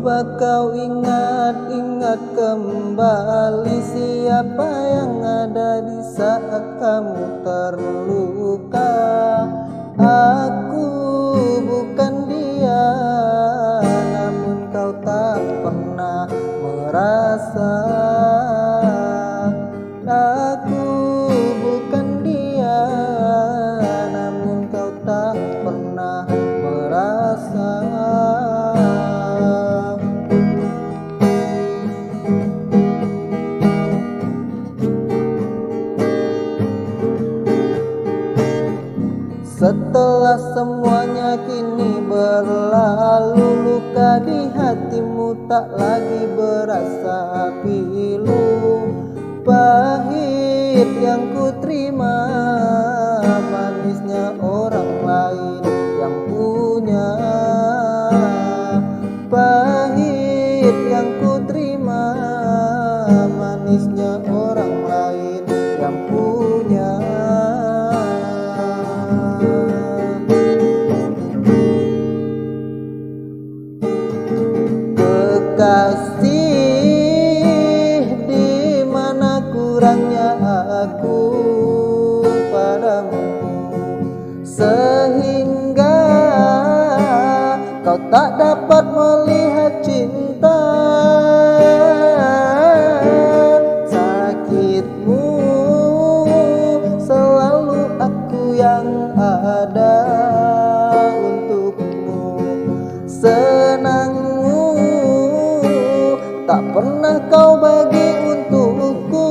Coba kau ingat-ingat kembali siapa yang ada di saat kamu terluka. Aku bukan dia, namun kau tak pernah merasa. Aku bukan dia, namun kau tak pernah merasa. Setelah semuanya kini berlalu, luka di hatimu tak lagi berasa pilu. Pahit yang ku terima, manisnya orang lain yang punya. Pahit yang ku terima, manisnya orang lain yang punya. Kekasih, di mana kurangnya aku padamu, sehingga kau tak dapat melihat cinta. Sakitmu selalu aku yang ada untukmu, senangmu tak pernah kau bagi untukku.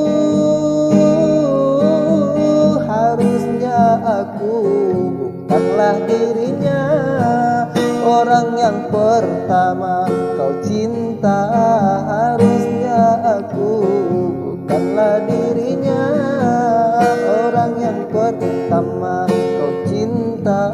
Harusnya aku bukanlah dirinya, orang yang pertama kau cinta. Harusnya aku bukanlah dirinya, orang yang pertama kau cinta.